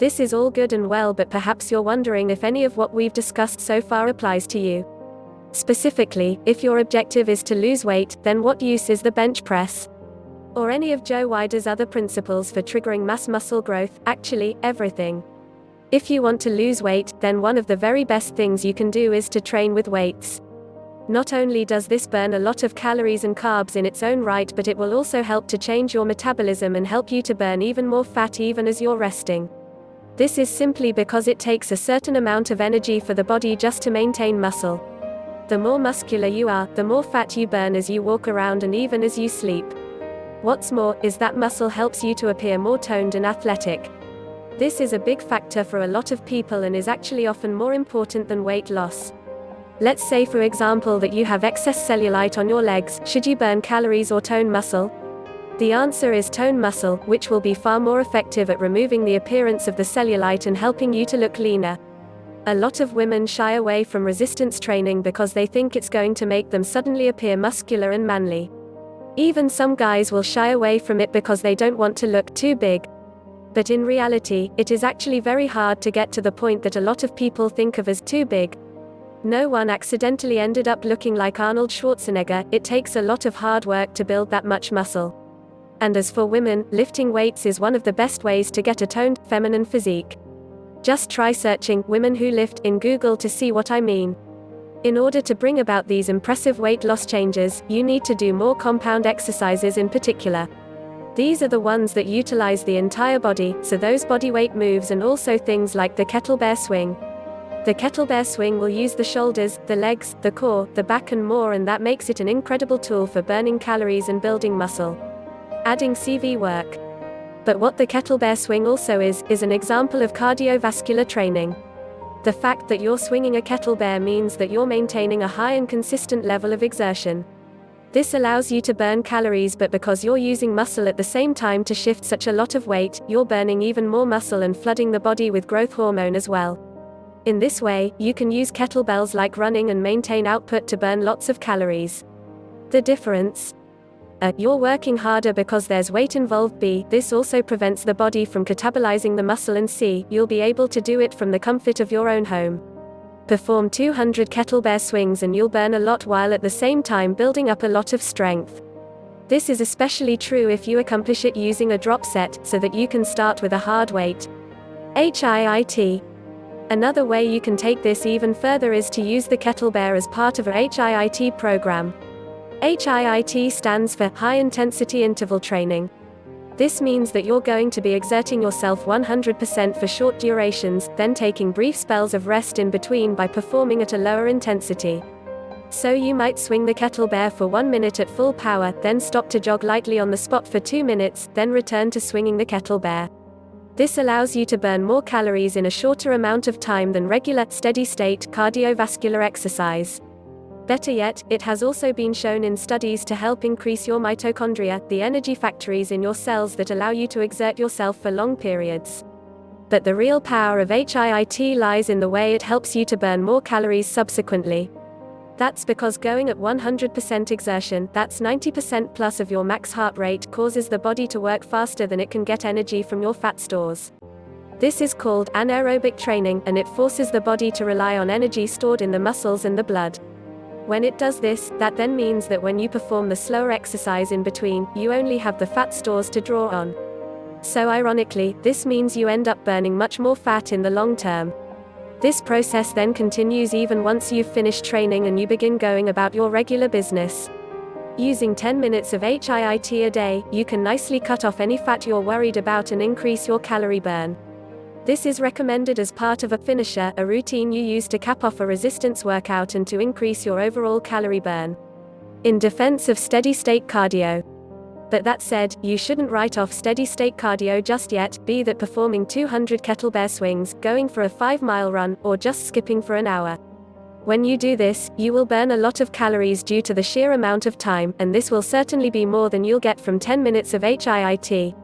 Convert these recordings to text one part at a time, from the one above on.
This is all good and well, but perhaps you're wondering if any of what we've discussed so far applies to you. Specifically, if your objective is to lose weight, then what use is the bench press? Or any of Joe Weider's other principles for triggering mass muscle growth? Actually, everything. If you want to lose weight, then one of the very best things you can do is to train with weights. Not only does this burn a lot of calories and carbs in its own right, but it will also help to change your metabolism and help you to burn even more fat even as you're resting. This is simply because it takes a certain amount of energy for the body just to maintain muscle. The more muscular you are, the more fat you burn as you walk around and even as you sleep. What's more, is that muscle helps you to appear more toned and athletic. This is a big factor for a lot of people and is actually often more important than weight loss. Let's say for example that you have excess cellulite on your legs. Should you burn calories or tone muscle? The answer is tone muscle, which will be far more effective at removing the appearance of the cellulite and helping you to look leaner. A lot of women shy away from resistance training because they think it's going to make them suddenly appear muscular and manly. Even some guys will shy away from it because they don't want to look too big. But in reality, it is actually very hard to get to the point that a lot of people think of as too big. No one accidentally ended up looking like Arnold Schwarzenegger. It takes a lot of hard work to build that much muscle. And as for women, lifting weights is one of the best ways to get a toned, feminine physique. Just try searching "women who lift" in Google to see what I mean. In order to bring about these impressive weight loss changes, you need to do more compound exercises in particular. These are the ones that utilize the entire body, so those body weight moves and also things like the kettlebell swing. The kettlebell swing will use the shoulders, the legs, the core, the back and more, and that makes it an incredible tool for burning calories and building muscle. Adding CV work. But what the kettlebell swing also is an example of cardiovascular training. The fact that you're swinging a kettlebell means that you're maintaining a high and consistent level of exertion. This allows you to burn calories, but because you're using muscle at the same time to shift such a lot of weight, you're burning even more muscle and flooding the body with growth hormone as well. In this way, you can use kettlebells like running and maintain output to burn lots of calories. The difference? A. You're working harder because there's weight involved. B. This also prevents the body from catabolizing the muscle. And C. You'll be able to do it from the comfort of your own home. Perform 200 kettlebell swings and you'll burn a lot while at the same time building up a lot of strength. This is especially true if you accomplish it using a drop set, so that you can start with a hard weight. HIIT. Another way you can take this even further is to use the kettlebell as part of a HIIT program. HIIT stands for High Intensity Interval Training. This means that you're going to be exerting yourself 100% for short durations, then taking brief spells of rest in between by performing at a lower intensity. So you might swing the kettlebell for 1 minute at full power, then stop to jog lightly on the spot for 2 minutes, then return to swinging the kettlebell. This allows you to burn more calories in a shorter amount of time than regular, steady-state cardiovascular exercise. Better yet, it has also been shown in studies to help increase your mitochondria, the energy factories in your cells that allow you to exert yourself for long periods. But the real power of HIIT lies in the way it helps you to burn more calories subsequently. That's because going at 100% exertion, that's 90% plus of your max heart rate, causes the body to work faster than it can get energy from your fat stores. This is called anaerobic training, and it forces the body to rely on energy stored in the muscles and the blood. When it does this, that then means that when you perform the slower exercise in between, you only have the fat stores to draw on. So ironically, this means you end up burning much more fat in the long term. This process then continues even once you've finished training and you begin going about your regular business. Using 10 minutes of HIIT a day, you can nicely cut off any fat you're worried about and increase your calorie burn. This is recommended as part of a finisher, a routine you use to cap off a resistance workout and to increase your overall calorie burn. In defense of steady-state cardio. But that said, you shouldn't write off steady-state cardio just yet, be that performing 200 kettlebell swings, going for a 5-mile run, or just skipping for an hour. When you do this, you will burn a lot of calories due to the sheer amount of time, and this will certainly be more than you'll get from 10 minutes of HIIT.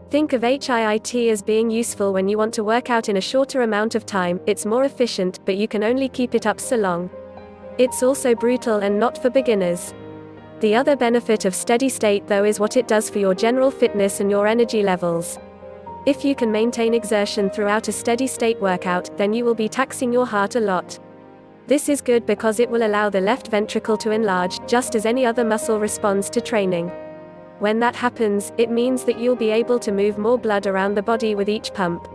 Think of HIIT as being useful when you want to work out in a shorter amount of time. It's more efficient, but you can only keep it up so long. It's also brutal and not for beginners. The other benefit of steady state though is what it does for your general fitness and your energy levels. If you can maintain exertion throughout a steady-state workout, then you will be taxing your heart a lot. This is good because it will allow the left ventricle to enlarge, just as any other muscle responds to training. When that happens, it means that you'll be able to move more blood around the body with each pump.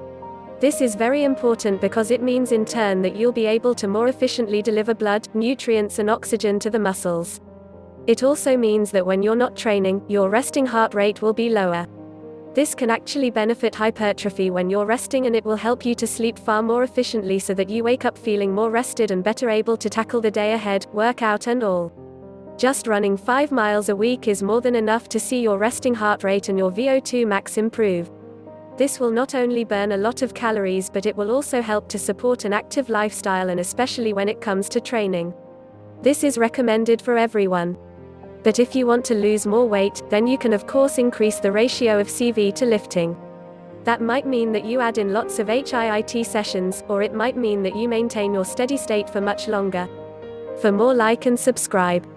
This is very important because it means in turn that you'll be able to more efficiently deliver blood, nutrients and oxygen to the muscles. It also means that when you're not training, your resting heart rate will be lower. This can actually benefit hypertrophy when you're resting, and it will help you to sleep far more efficiently so that you wake up feeling more rested and better able to tackle the day ahead, workout and all. Just running 5 miles a week is more than enough to see your resting heart rate and your VO2 max improve. This will not only burn a lot of calories, but it will also help to support an active lifestyle, and especially when it comes to training. This is recommended for everyone. But if you want to lose more weight, then you can of course increase the ratio of CV to lifting. That might mean that you add in lots of HIIT sessions, or it might mean that you maintain your steady state for much longer. For more, like and subscribe.